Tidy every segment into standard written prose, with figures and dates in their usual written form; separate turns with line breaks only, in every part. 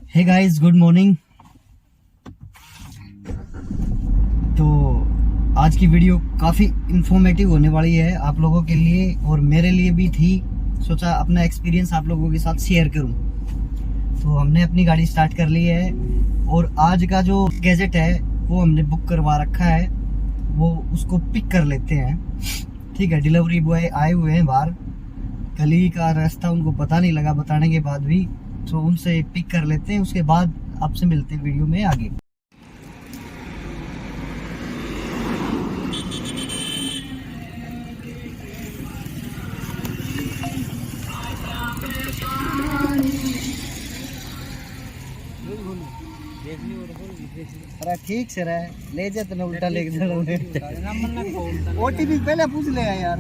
Hey guys, good morning. तो आज की वीडियो काफ़ी इंफॉर्मेटिव होने वाली है आप लोगों के लिए और मेरे लिए भी थी। सोचा अपना एक्सपीरियंस आप लोगों के साथ शेयर करूं। तो हमने अपनी गाड़ी स्टार्ट कर ली है और आज का जो गैजेट है वो हमने बुक करवा रखा है, वो उसको पिक कर लेते हैं। ठीक है, डिलीवरी बॉय आए हुए हैं बाहर, गली का रास्ता उनको पता नहीं लगा बताने के बाद भी, तो उनसे पिक कर लेते हैं। उसके बाद आपसे मिलते हैं वीडियो में आगे। अरे ठीक से रहे, ले जाते ना उल्टा लेके जाना। ओटीपी पहले पूछ ले यार।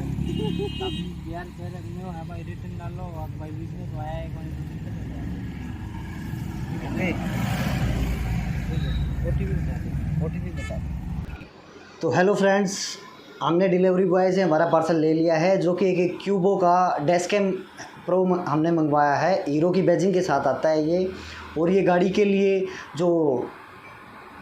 रिटर्न डालो और भाई बिजनेस आया है ओटीपी बता। तो हेलो फ्रेंड्स, हमने डिलीवरी बॉय से हमारा पार्सल ले लिया है, जो कि एक क्यूबो का डैशकैम प्रो हमने मंगवाया है। हीरो की बैजिंग के साथ आता है ये, और ये गाड़ी के लिए जो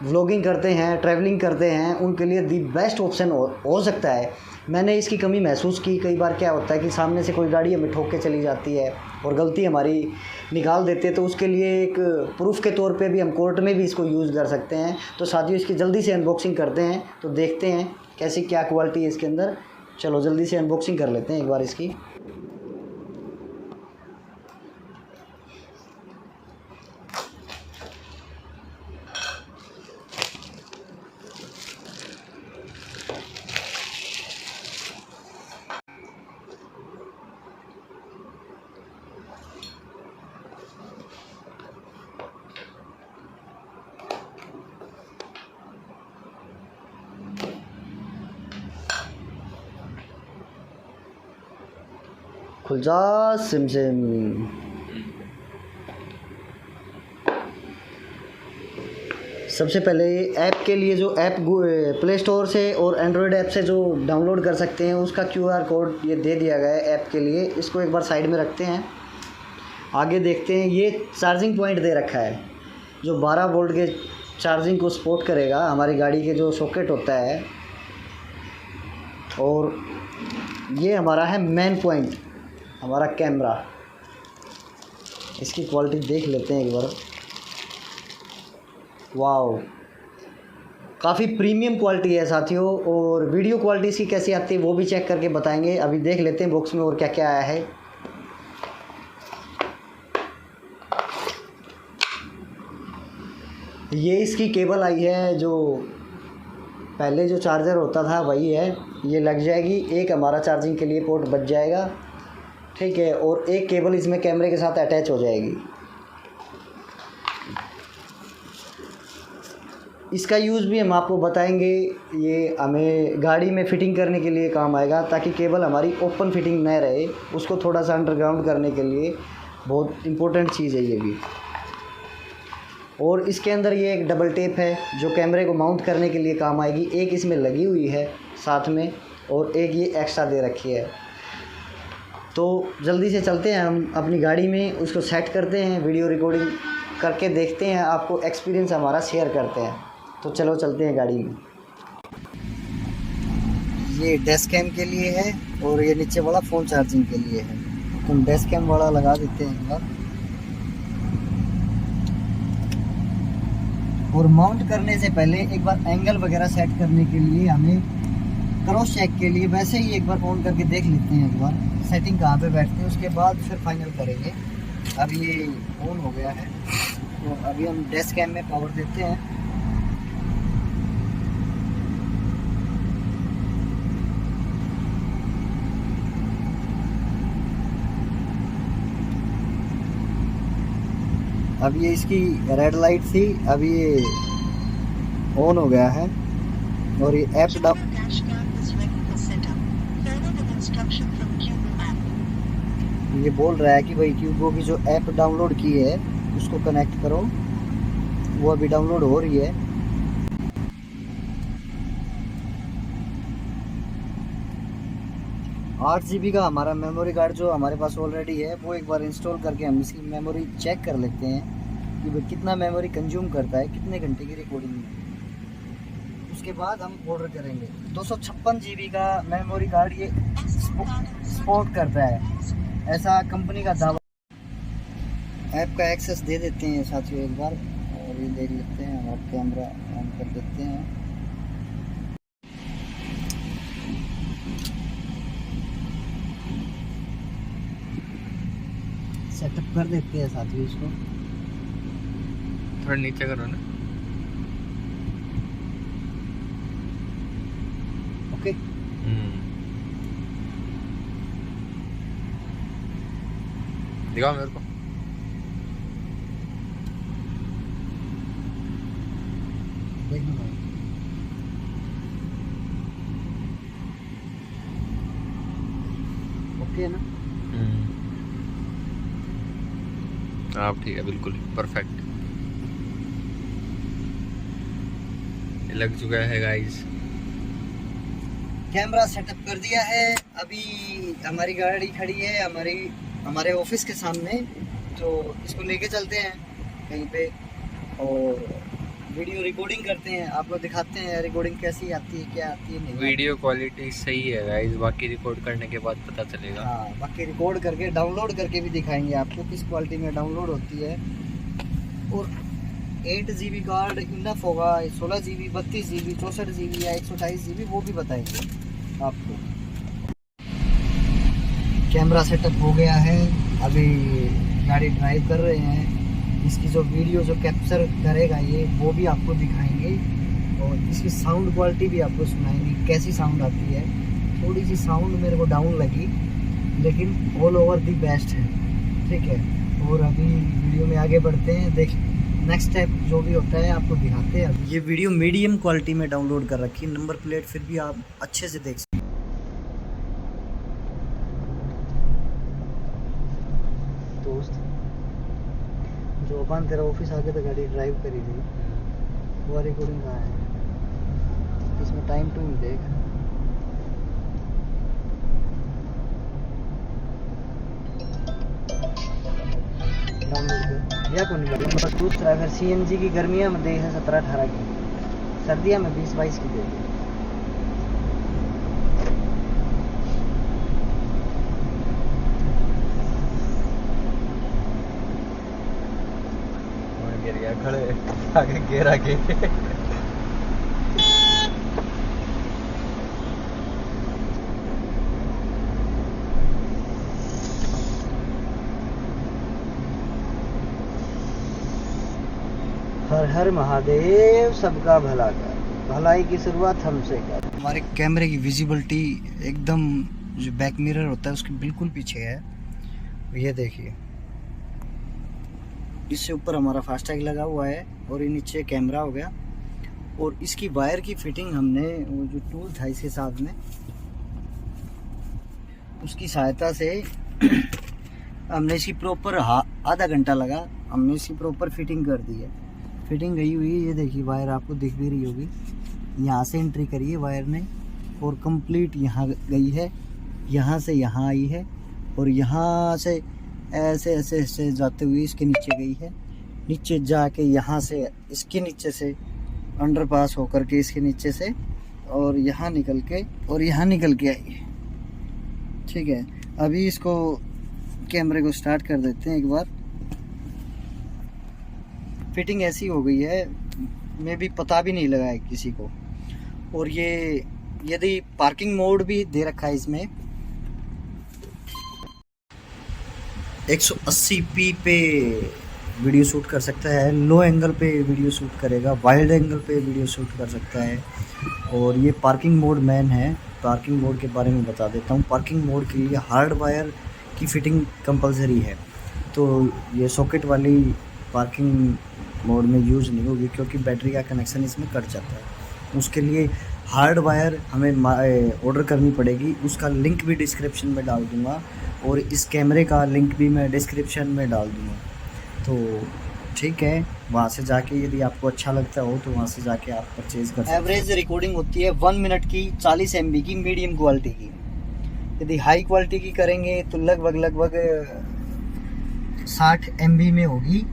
व्लॉगिंग करते हैं, ट्रैवलिंग करते हैं, उनके लिए दी बेस्ट ऑप्शन हो सकता है। मैंने इसकी कमी महसूस की। कई बार क्या होता है कि सामने से कोई गाड़ी हमें ठोक के चली जाती है और गलती हमारी निकाल देते हैं, तो उसके लिए एक प्रूफ के तौर पे भी हम कोर्ट में भी इसको यूज़ कर सकते हैं। तो साथियों, इसकी जल्दी से अनबॉक्सिंग करते हैं, तो देखते हैं कैसी क्या क्वालिटी है इसके अंदर। चलो जल्दी से अनबॉक्सिंग कर लेते हैं एक बार इसकी। खुल जा सिम सिम। सबसे पहले ऐप के लिए जो ऐप प्ले स्टोर से और एंड्रॉयड ऐप से जो डाउनलोड कर सकते हैं, उसका QR कोड ये दे दिया गया है ऐप के लिए। इसको एक बार साइड में रखते हैं, आगे देखते हैं। ये चार्जिंग पॉइंट दे रखा है जो 12 वोल्ट के चार्जिंग को सपोर्ट करेगा, हमारी गाड़ी के जो सॉकेट होता है। और ये हमारा है मेन पॉइंट, हमारा कैमरा। इसकी क्वालिटी देख लेते हैं एक बार। वाओ, काफ़ी प्रीमियम क्वालिटी है साथियों। और वीडियो क्वालिटी इसकी कैसी आती है वो भी चेक करके बताएंगे। अभी देख लेते हैं बॉक्स में और क्या क्या आया है। ये इसकी केबल आई है, जो पहले जो चार्जर होता था वही है, ये लग जाएगी। एक हमारा चार्जिंग के लिए पोर्ट बच जाएगा, ठीक है। और एक केबल इसमें कैमरे के साथ अटैच हो जाएगी। इसका यूज़ भी हम आपको बताएंगे। ये हमें गाड़ी में फ़िटिंग करने के लिए काम आएगा, ताकि केबल हमारी ओपन फिटिंग न रहे। उसको थोड़ा सा अंडरग्राउंड करने के लिए बहुत इम्पोर्टेंट चीज़ है ये भी। और इसके अंदर ये एक डबल टेप है जो कैमरे को माउंट करने के लिए काम आएगी। एक इसमें लगी हुई है साथ में, और एक ये एक्स्ट्रा दे रखी है। तो जल्दी से चलते हैं हम अपनी गाड़ी में, उसको सेट करते हैं, वीडियो रिकॉर्डिंग करके देखते हैं, आपको एक्सपीरियंस हमारा शेयर करते हैं। तो चलो चलते हैं गाड़ी में। ये डैश कैम के लिए है और ये नीचे वाला फ़ोन चार्जिंग के लिए है। हम डैश कैम वाला लगा देते हैं एक बार। और माउंट करने से पहले एक बार एंगल वगैरह सेट करने के लिए हमें क्रॉस चेक के लिए वैसे ही एक बार ऑन करके देख लेते हैं एक बार सेटिंग कहाँ पे बैठती है, उसके बाद फिर फाइनल करेंगे। अब ये ऑन हो गया है, तो अभी हम डैश कैम में पावर देते हैं। अब ये इसकी रेड लाइट थी, अब ये ऑन हो गया है और ये ऐप ये बोल रहा है कि भाई क्यूबो की जो ऐप डाउनलोड की है उसको कनेक्ट करो, वो अभी डाउनलोड हो रही है। आठ GB का हमारा मेमोरी कार्ड जो हमारे पास ऑलरेडी है, वो एक बार इंस्टॉल करके हम इसकी मेमोरी चेक कर लेते हैं कि भाई कितना मेमोरी कंज्यूम करता है, कितने घंटे की रिकॉर्डिंग में। उसके बाद हम ऑर्डर करेंगे। 256 GB का मेमोरी कार्ड ये सपोर्ट करता है, ऐसा कंपनी का दावा। ऐप का एक्सेस दे देते हैं साथियों एक बार, और ये देख लेते हैं। हमारा कैमरा ऑन कर देते हैं। सेटअप कर देते हैं साथियों इसको।
थोड़ा नीचे करो ना।
ओके।
दिखाओ मेरे को।
देखना भाई, ओके है ना?
आप ठीक है, बिल्कुल परफेक्ट लग चुका है गाइस।
कैमरा सेटअप कर दिया है। अभी हमारी गाड़ी खड़ी है हमारे ऑफिस के सामने, तो इसको लेके चलते हैं कहीं पे और वीडियो रिकॉर्डिंग करते हैं, आपको दिखाते हैं रिकॉर्डिंग कैसी आती है, क्या आती है नहीं।
वीडियो क्वालिटी सही है गाइस, बाकी रिकॉर्ड करने के बाद पता चलेगा।
हाँ, बाकी रिकॉर्ड करके डाउनलोड करके भी दिखाएंगे आपको किस क्वालिटी में डाउनलोड होती है। और 8 GB कार्ड इनफ होगा, 16 GB, 32 GB, 64 GB या 128 GB, वो भी बताएंगे आपको। कैमरा सेटअप हो गया है, अभी गाड़ी ड्राइव कर रहे हैं। इसकी जो वीडियो जो कैप्चर करेगा ये, वो भी आपको दिखाएंगे और इसकी साउंड क्वालिटी भी आपको सुनाएंगे कैसी साउंड आती है। थोड़ी सी साउंड मेरे को डाउन लगी, लेकिन ऑल ओवर दी बेस्ट है, ठीक है। और अभी वीडियो में आगे बढ़ते हैं, देख नेक्स्ट स्टेप जो भी होता है आपको दिखाते हैं। ये वीडियो मीडियम क्वालिटी में डाउनलोड कर रखी है, नंबर प्लेट फिर भी आप अच्छे से देख सकते। दोस्त जो अपन तेरा ऑफिस आके तो गाड़ी ड्राइव करी थी, वो रिकॉर्डिंग कहाँ है? इसमें टाइम टू देख। या कौन बस दूसरा, अगर CNG की गर्मियाँ में देख है 17-18 की, सर्दियाँ में 20-22 की देख।
गिर गया खड़े आगे गिर आगे।
हर हर महादेव, सबका भला कर, भलाई की शुरुआत हमसे कर। हमारे कैमरे की विजिबिलिटी एकदम, जो बैक मिरर होता है उसके बिल्कुल पीछे है, ये देखिए। इससे ऊपर हमारा फास्टैग लगा हुआ है और ये नीचे कैमरा हो गया। और इसकी वायर की फिटिंग हमने, वो जो टूल था इसके साथ में, उसकी सहायता से हमने इसकी प्रॉपर आधा घंटा लगा, हमने इसकी प्रॉपर फिटिंग कर दी है। फिटिंग गई हुई है, ये देखिए वायर आपको दिख भी रही होगी। यहाँ से एंट्री करी है वायर ने और कंप्लीट यहाँ गई है, यहाँ से यहाँ आई है और यहाँ से ऐसे ऐसे ऐसे जाते हुए इसके नीचे गई है। नीचे जाके यहाँ से इसके नीचे से अंडरपास होकर के इसके नीचे से और यहाँ निकल के और यहाँ निकल के आई है, ठीक है। अभी इसको कैमरे को स्टार्ट कर देते हैं एक बार। फिटिंग ऐसी हो गई है, मैं भी पता भी नहीं लगा है किसी को। और ये यदि पार्किंग मोड भी दे रखा है इसमें, 180p पे वीडियो शूट कर सकता है, लो एंगल पे वीडियो शूट करेगा, वाइड एंगल पे वीडियो शूट कर सकता है। और ये पार्किंग मोड मैन है। पार्किंग मोड के बारे में बता देता हूँ। पार्किंग मोड के लिए हार्ड वायर की फिटिंग कंपलसरी है, तो ये सॉकेट वाली पार्किंग मोड में यूज़ नहीं होगी, क्योंकि बैटरी का कनेक्शन इसमें कट जाता है। उसके लिए हार्ड वायर हमें ऑर्डर करनी पड़ेगी, उसका लिंक भी डिस्क्रिप्शन में डाल दूँगा और इस कैमरे का लिंक भी मैं डिस्क्रिप्शन में डाल दूँगा। तो ठीक है, वहाँ से जाके यदि आपको अच्छा लगता हो तो वहाँ से जाके आप परचेज़ कर सकते हैं। एवरेज रिकॉर्डिंग होती है 1 मिनट की 40 MB की मीडियम क्वालिटी की। यदि हाई क्वालिटी की करेंगे तो लगभग 60 MB में होगी,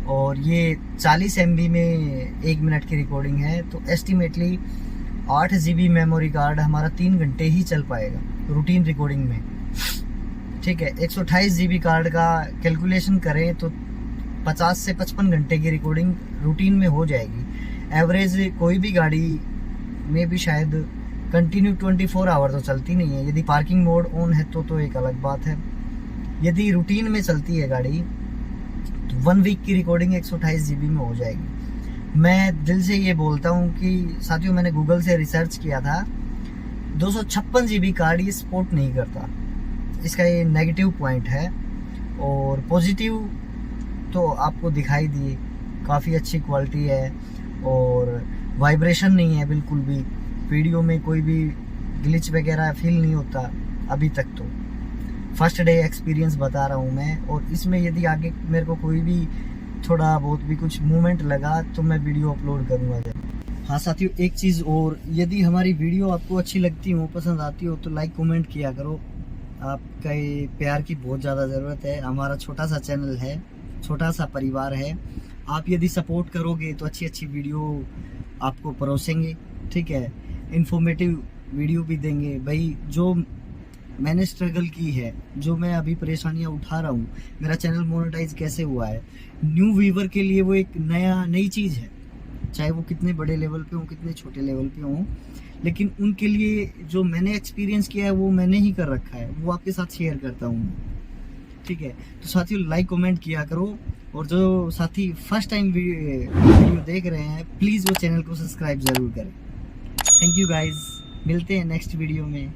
और ये 40 MB में 1 मिनट की रिकॉर्डिंग है। तो एस्टिमेटली 8 GB मेमोरी कार्ड हमारा 3 घंटे ही चल पाएगा रूटीन रिकॉर्डिंग में। ठीक है, 128 GB कार्ड का कैलकुलेशन करें तो 50 से 55 घंटे की रिकॉर्डिंग रूटीन में हो जाएगी। एवरेज कोई भी गाड़ी में भी शायद कंटिन्यू 24 आवर तो चलती नहीं है। यदि पार्किंग मोड ऑन है तो एक अलग बात है। यदि रूटीन में चलती है गाड़ी तो 1 वीक की रिकॉर्डिंग 128 GB में हो जाएगी। मैं दिल से ये बोलता हूँ कि साथियों, मैंने गूगल से रिसर्च किया था, 256 GB कार्ड ये सपोर्ट नहीं करता। इसका ये नेगेटिव पॉइंट है। और पॉजिटिव तो आपको दिखाई दिए, काफ़ी अच्छी क्वालिटी है और वाइब्रेशन नहीं है बिल्कुल भी। वीडियो में कोई भी ग्लिच वगैरह फील नहीं होता अभी तक। तो फर्स्ट डे एक्सपीरियंस बता रहा हूँ मैं, और इसमें यदि आगे मेरे को कोई भी थोड़ा बहुत भी कुछ मूवमेंट लगा तो मैं वीडियो अपलोड करूँगा। हाँ साथियों, एक चीज़ और, यदि हमारी वीडियो आपको अच्छी लगती हो, पसंद आती हो, तो लाइक कमेंट किया करो। आपका ये प्यार की बहुत ज़्यादा ज़रूरत है। हमारा छोटा सा चैनल है, छोटा सा परिवार है। आप यदि सपोर्ट करोगे तो अच्छी अच्छी वीडियो आपको परोसेंगे। ठीक है, इन्फॉर्मेटिव वीडियो भी देंगे। भाई, जो मैंने स्ट्रगल की है, जो मैं अभी परेशानियां उठा रहा हूँ, मेरा चैनल मोनेटाइज कैसे हुआ है, न्यू व्यूवर के लिए वो एक नई चीज़ है। चाहे वो कितने बड़े लेवल पे हो, कितने छोटे लेवल पे हो, लेकिन उनके लिए जो मैंने एक्सपीरियंस किया है वो मैंने ही कर रखा है, वो आपके साथ शेयर करता हूँ। ठीक है, तो साथियों लाइक कमेंट किया करो, और जो साथी फर्स्ट टाइम वीडियो देख रहे हैं प्लीज़ वो चैनल को सब्सक्राइब ज़रूर करें। थैंक यू गाइज, मिलते हैं नेक्स्ट वीडियो में।